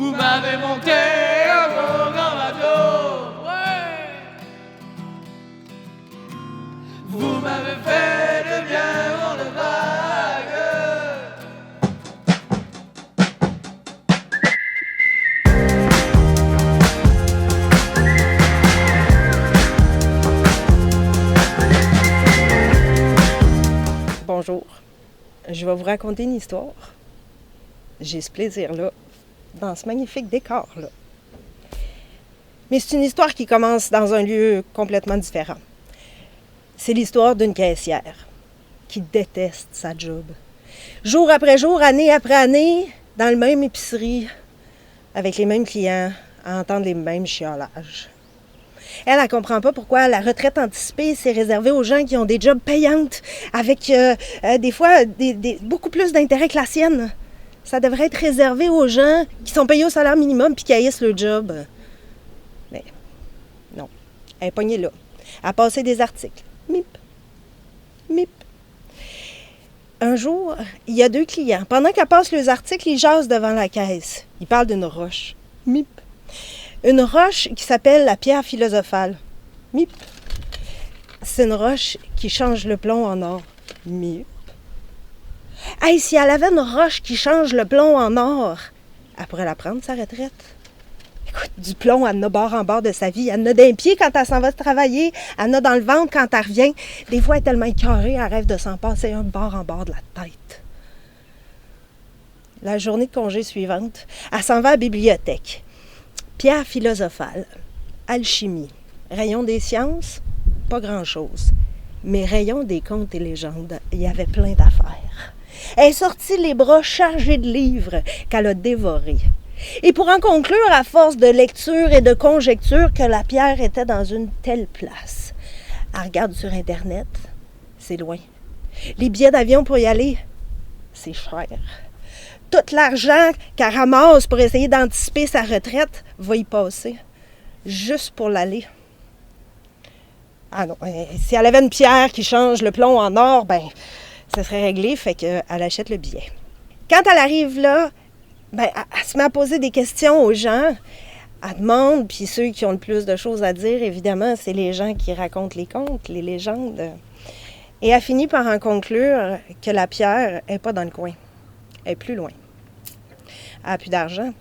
Vous m'avez monté un beau grand bateau, ouais. Vous m'avez fait de bien dans le vague. Bonjour, je vais vous raconter une histoire. J'ai ce plaisir-là, dans ce magnifique décor-là. Mais c'est une histoire qui commence dans un lieu complètement différent. C'est l'histoire d'une caissière qui déteste sa job. Jour après jour, année après année, dans le même épicerie, avec les mêmes clients, à entendre les mêmes chiolages. Elle ne comprend pas pourquoi la retraite anticipée, c'est réservé aux gens qui ont des jobs payantes, avec des fois beaucoup plus d'intérêt que la sienne. Ça devrait être réservé aux gens qui sont payés au salaire minimum puis qui haïssent le job. Mais non, elle est pognée là, à passer des articles. Mip, mip. Un jour, il y a 2 clients. Pendant qu'elle passe les articles, ils jasent devant la caisse. Ils parlent d'une roche. Mip. Une roche qui s'appelle la pierre philosophale. Mip. C'est une roche qui change le plomb en or. Mip. Hey, si elle avait une roche qui change le plomb en or, elle pourrait la prendre, sa retraite. Écoute, du plomb, elle en a bord en bord de sa vie. Elle en a d'un pied quand elle s'en va travailler. Elle en a dans le ventre quand elle revient. Des fois, elle est tellement écœurée, elle rêve de s'en passer un bord en bord de la tête. La journée de congé suivante, elle s'en va à la bibliothèque. Pierre philosophale, alchimie, rayon des sciences, pas grand-chose. Mais rayon des contes et légendes, il y avait plein d'affaires. Elle est sortie les bras chargés de livres qu'elle a dévorés. Et pour en conclure, à force de lecture et de conjecture, que la pierre était dans une telle place. Elle regarde sur Internet, c'est loin. Les billets d'avion pour y aller, c'est cher. Tout l'argent qu'elle ramasse pour essayer d'anticiper sa retraite va y passer, juste pour l'aller. Ah non, si elle avait une pierre qui change le plomb en or, ben, ça serait réglé, fait qu'elle achète le billet. Quand elle arrive là, ben, elle se met à poser des questions aux gens. Elle demande, puis ceux qui ont le plus de choses à dire, évidemment, c'est les gens qui racontent les contes, les légendes. Et elle finit par en conclure que la pierre n'est pas dans le coin. Elle est plus loin. Elle n'a plus d'argent.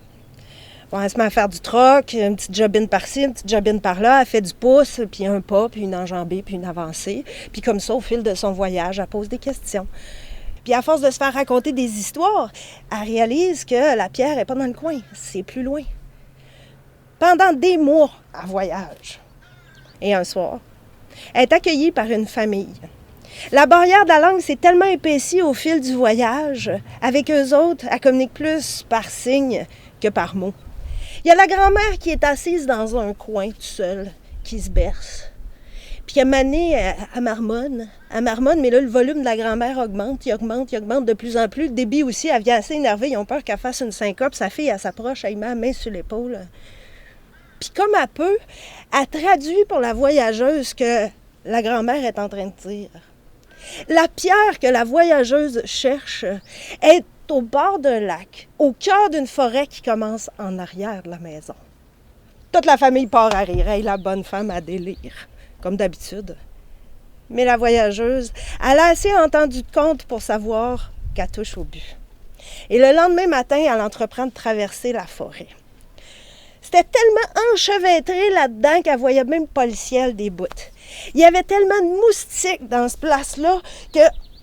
Bon, elle se met à faire du troc, une petite jobine par-ci, une petite jobine par-là. Elle fait du pouce, puis un pas, puis une enjambée, puis une avancée. Puis comme ça, au fil de son voyage, elle pose des questions. Puis à force de se faire raconter des histoires, elle réalise que la pierre n'est pas dans le coin, c'est plus loin. Pendant des mois, elle voyage. Et un soir, elle est accueillie par une famille. La barrière de la langue s'est tellement épaissie au fil du voyage. Avec eux autres, elle communique plus par signes que par mots. Il y a la grand-mère qui est assise dans un coin, toute seule, qui se berce. Puis à un moment donné, elle marmonne, mais là, le volume de la grand-mère augmente, il augmente de plus en plus. Le débit aussi, elle vient assez énervée, ils ont peur qu'elle fasse une syncope. Sa fille, elle s'approche, elle met la main sur l'épaule. Puis comme elle peut, elle traduit pour la voyageuse que la grand-mère est en train de dire. La pierre que la voyageuse cherche est au bord d'un lac, au cœur d'une forêt qui commence en arrière de la maison. Toute la famille part à rire, et la bonne femme à délire, comme d'habitude. Mais la voyageuse, elle a assez entendu de contes pour savoir qu'elle touche au but. Et le lendemain matin, elle entreprend de traverser la forêt. C'était tellement enchevêtré là-dedans qu'elle voyait même pas le ciel des bouts. Il y avait tellement de moustiques dans ce place-là que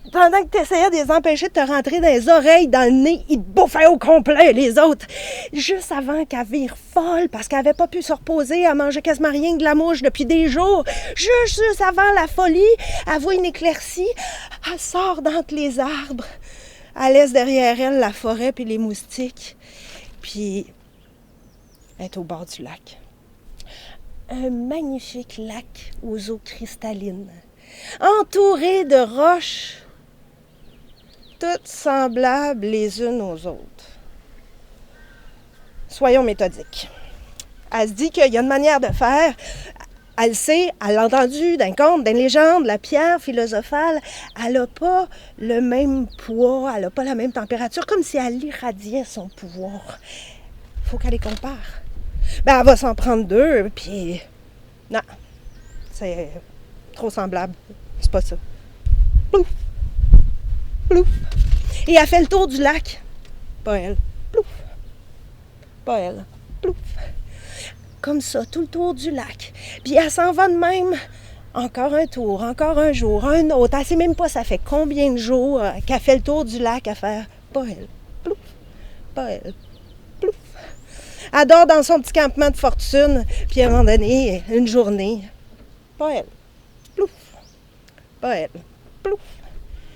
pendant que tu essayais de les empêcher de te rentrer dans les oreilles, dans le nez, ils te bouffaient au complet, les autres. Juste avant qu'elle vire folle, parce qu'elle n'avait pas pu se reposer, elle mangeait quasiment rien que de la mouche depuis des jours. Juste avant la folie, elle voit une éclaircie, elle sort d'entre les arbres. Elle laisse derrière elle la forêt puis les moustiques. Puis, elle est au bord du lac. Un magnifique lac aux eaux cristallines, entouré de roches, toutes semblables les unes aux autres. Soyons méthodiques. Elle se dit qu'il y a une manière de faire. Elle sait, elle l'a entendu d'un conte, d'une légende, la pierre philosophale, elle n'a pas le même poids, elle n'a pas la même température, comme si elle irradiait son pouvoir. faut qu'elle les compare. Ben, elle va s'en prendre 2, puis... Non, c'est trop semblable. C'est pas ça. Plouf! Plouf! Et elle fait le tour du lac. Pas elle. Plouf! Pas elle. Plouf! Comme ça, tout le tour du lac. Puis elle s'en va de même. Encore un tour, encore un jour, un autre. Elle ne sait même pas ça fait combien de jours qu'elle fait le tour du lac à faire. Pas elle. Plouf! Pas elle. Plouf! Elle dort dans son petit campement de fortune. Puis à un moment donné, une journée. Pas elle. Plouf! Pas elle. Plouf!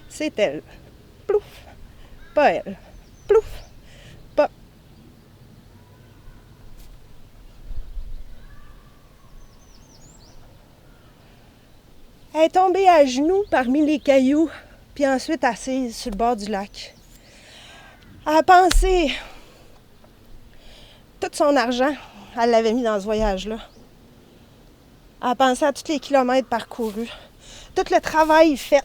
C'est elle. Plouf! Pas elle. Plouf! Pas... Elle est tombée à genoux parmi les cailloux, puis ensuite assise sur le bord du lac. Elle a pensé... Tout son argent, elle l'avait mis dans ce voyage-là. Elle a pensé à tous les kilomètres parcourus, tout le travail fait,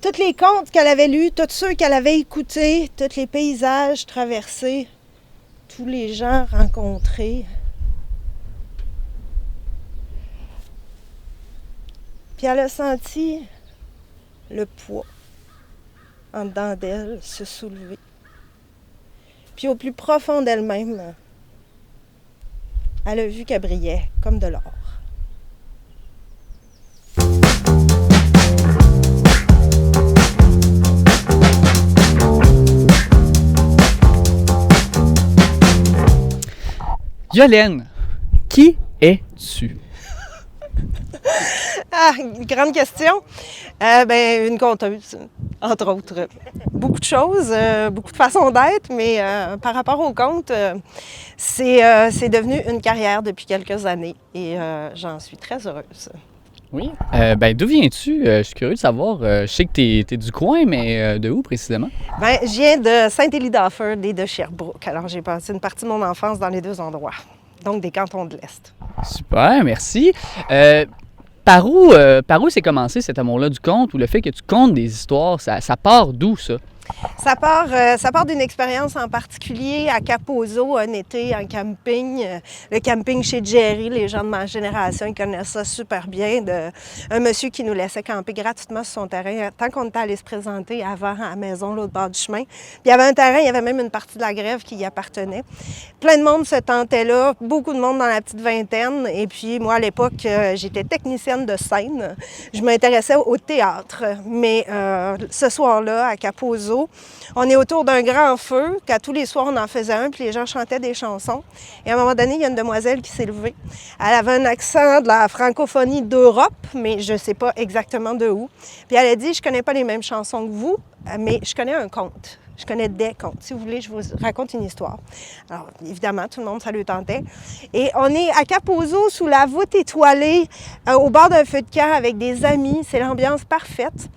tous les contes qu'elle avait lus, tous ceux qu'elle avait écoutés, tous les paysages traversés, tous les gens rencontrés. Puis elle a senti le poids en dedans d'elle se soulever. Puis au plus profond d'elle-même, elle a vu qu'elle brillait comme de l'or. Yolène, qui es-tu? Ah, une grande question. Une conteuse, entre autres. Beaucoup de choses, beaucoup de façons d'être, mais par rapport au conte, c'est devenu une carrière depuis quelques années et j'en suis très heureuse. Oui. D'où viens-tu? Je suis curieux de savoir. Je sais que tu es du coin, mais de où précisément? Je viens de Saint-Élie-d'Offord et de Sherbrooke. Alors, j'ai passé une partie de mon enfance dans les deux endroits, donc des cantons de l'Est. Super, merci. Par où s'est commencé cet amour-là du conte ou le fait que tu contes des histoires? Ça part d'où, ça? Ça part d'une expérience en particulier à Kaposo, un été en camping. Le camping chez Jerry, les gens de ma génération, ils connaissent ça super bien. Un monsieur qui nous laissait camper gratuitement sur son terrain tant qu'on était allé se présenter avant à la maison, l'autre bord du chemin. Puis il y avait un terrain, il y avait même une partie de la grève qui y appartenait. Plein de monde se tentait là, beaucoup de monde dans la petite vingtaine. Et puis moi, à l'époque, j'étais technicienne de scène. Je m'intéressais au théâtre. Mais ce soir-là, à Kaposo, on est autour d'un grand feu, qu'à tous les soirs, on en faisait un, puis les gens chantaient des chansons. Et à un moment donné, il y a une demoiselle qui s'est levée. Elle avait un accent de la francophonie d'Europe, mais je ne sais pas exactement de où. Puis elle a dit, je ne connais pas les mêmes chansons que vous, mais je connais un conte. Je connais des contes. Si vous voulez, je vous raconte une histoire. Alors, évidemment, tout le monde, ça lui tentait. Et on est à Kaposo, sous la voûte étoilée, au bord d'un feu de camp avec des amis. C'est l'ambiance parfaite.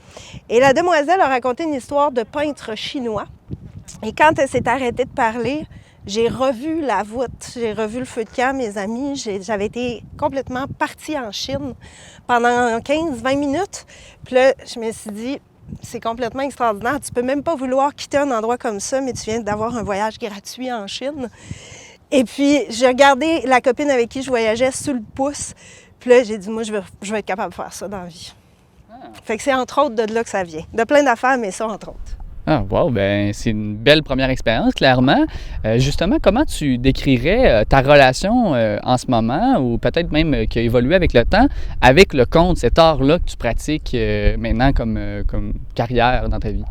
Et la demoiselle a raconté une histoire de peintre chinois. Et quand elle s'est arrêtée de parler, j'ai revu la voûte, j'ai revu le feu de camp, mes amis. J'avais été complètement partie en Chine pendant 15-20 minutes. Puis là, je me suis dit... C'est complètement extraordinaire. Tu peux même pas vouloir quitter un endroit comme ça, mais tu viens d'avoir un voyage gratuit en Chine. Et puis, j'ai regardé la copine avec qui je voyageais sous le pouce. Puis là, j'ai dit, moi, je vais être capable de faire ça dans la vie. Fait que c'est entre autres de là que ça vient. De plein d'affaires, mais ça, entre autres. Ah, wow! C'est une belle première expérience, clairement. Justement, comment tu décrirais ta relation en ce moment, ou peut-être même qui a évolué avec le temps, avec le conte, cet art-là que tu pratiques maintenant comme carrière dans ta vie?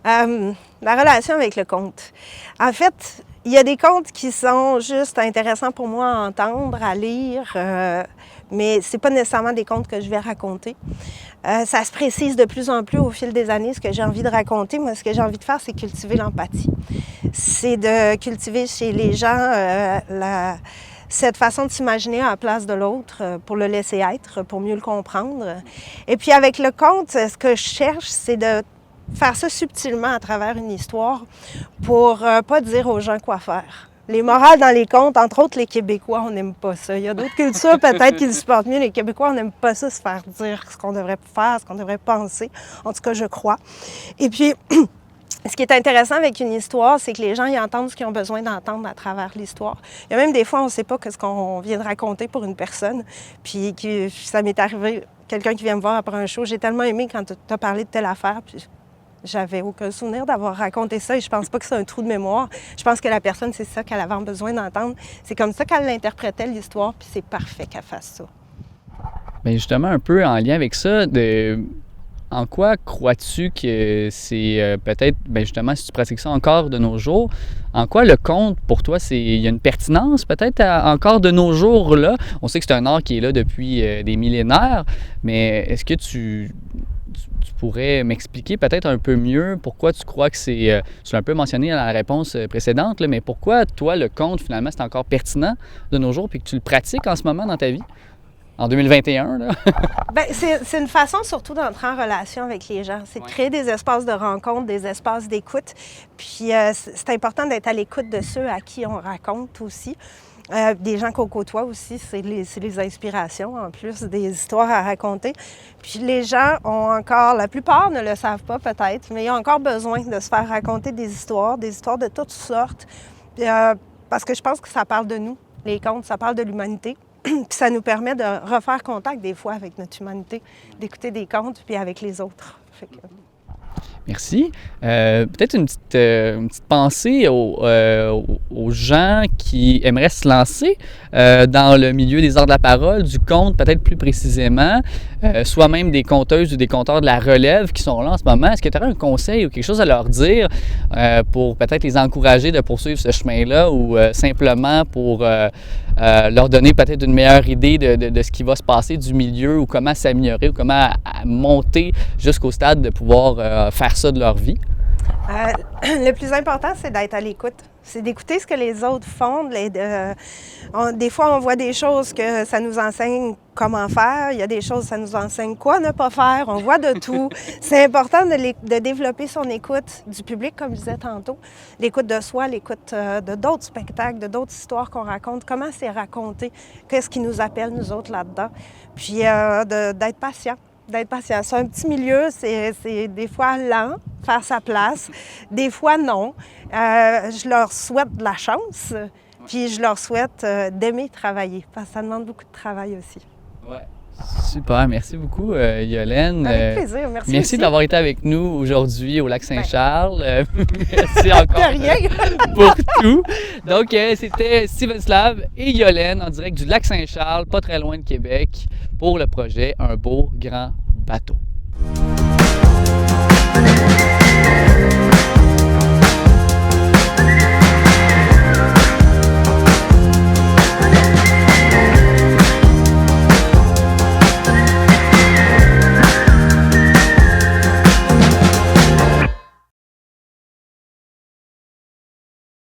La relation avec le conte. En fait, il y a des contes qui sont juste intéressants pour moi à entendre, à lire, mais c'est pas nécessairement des contes que je vais raconter. Ça se précise de plus en plus au fil des années ce que j'ai envie de raconter. Moi, ce que j'ai envie de faire, c'est cultiver l'empathie. C'est de cultiver chez les gens cette façon de s'imaginer à la place de l'autre pour le laisser être, pour mieux le comprendre. Et puis avec le conte, ce que je cherche, c'est de faire ça subtilement à travers une histoire pour pas dire aux gens quoi faire. Les morales dans les contes, entre autres les Québécois, on n'aime pas ça. Il y a d'autres cultures peut-être qui le supportent mieux. Les Québécois, on n'aime pas ça, se faire dire ce qu'on devrait faire, ce qu'on devrait penser. En tout cas, je crois. Et puis, Ce qui est intéressant avec une histoire, c'est que les gens y entendent ce qu'ils ont besoin d'entendre à travers l'histoire. Il y a même des fois, on ne sait pas ce qu'on vient de raconter pour une personne. Puis ça m'est arrivé, quelqu'un qui vient me voir après un show, j'ai tellement aimé quand tu as parlé de telle affaire, puis j'avais aucun souvenir d'avoir raconté ça et je pense pas que c'est un trou de mémoire. Je pense que la personne, c'est ça qu'elle avait besoin d'entendre. C'est comme ça qu'elle l'interprétait, l'histoire, puis c'est parfait qu'elle fasse ça. Bien justement, un peu en lien avec ça, en quoi crois-tu que c'est peut-être, bien justement, si tu pratiques ça encore de nos jours, en quoi le conte, pour toi, il y a une pertinence peut-être encore de nos jours là? On sait que c'est un art qui est là depuis des millénaires, mais est-ce que tu pourrais m'expliquer peut-être un peu mieux pourquoi tu crois que c'est, tu l'as un peu mentionné dans la réponse précédente, là, mais pourquoi toi, le conte, finalement, c'est encore pertinent de nos jours puis que tu le pratiques en ce moment dans ta vie? En 2021, là? Bien, c'est une façon surtout d'entrer en relation avec les gens. C'est de créer des espaces de rencontre, des espaces d'écoute. Puis c'est important d'être à l'écoute de ceux à qui on raconte aussi. Des gens qu'on côtoie aussi, c'est les inspirations, en plus des histoires à raconter. Puis les gens ont encore, la plupart ne le savent pas peut-être, mais ils ont encore besoin de se faire raconter des histoires de toutes sortes. Parce que je pense que ça parle de nous, les contes, ça parle de l'humanité. Puis ça nous permet de refaire contact des fois avec notre humanité, d'écouter des contes, puis avec les autres. Merci. Peut-être une petite pensée aux gens qui aimeraient se lancer dans le milieu des arts de la parole, du conte peut-être plus précisément, soit même des conteuses ou des conteurs de la relève qui sont là en ce moment. Est-ce que tu aurais un conseil ou quelque chose à leur dire pour peut-être les encourager de poursuivre ce chemin-là ou simplement pour leur donner peut-être une meilleure idée de ce qui va se passer du milieu ou comment s'améliorer ou comment monter jusqu'au stade de pouvoir faire ça de leur vie? Le plus important, c'est d'être à l'écoute. C'est d'écouter ce que les autres font. Des fois, on voit des choses que ça nous enseigne comment faire. Il y a des choses, ça nous enseigne quoi ne pas faire. On voit de tout. C'est important de développer son écoute du public, comme je disais tantôt. L'écoute de soi, l'écoute de d'autres spectacles, de d'autres histoires qu'on raconte. Comment c'est raconté? Qu'est-ce qui nous appelle, nous autres, là-dedans? Puis d'être patient. C'est un petit milieu, c'est des fois lent, faire sa place, des fois non. Je leur souhaite de la chance, puis je leur souhaite d'aimer travailler, parce que ça demande beaucoup de travail aussi. Ouais. Super, merci beaucoup Yolène. Avec plaisir, merci. Merci d'avoir été avec nous aujourd'hui au Lac-Saint-Charles. Merci encore pour tout. Donc c'était Steven Slave et Yolène en direct du Lac-Saint-Charles, pas très loin de Québec, pour le projet Un beau grand bateau.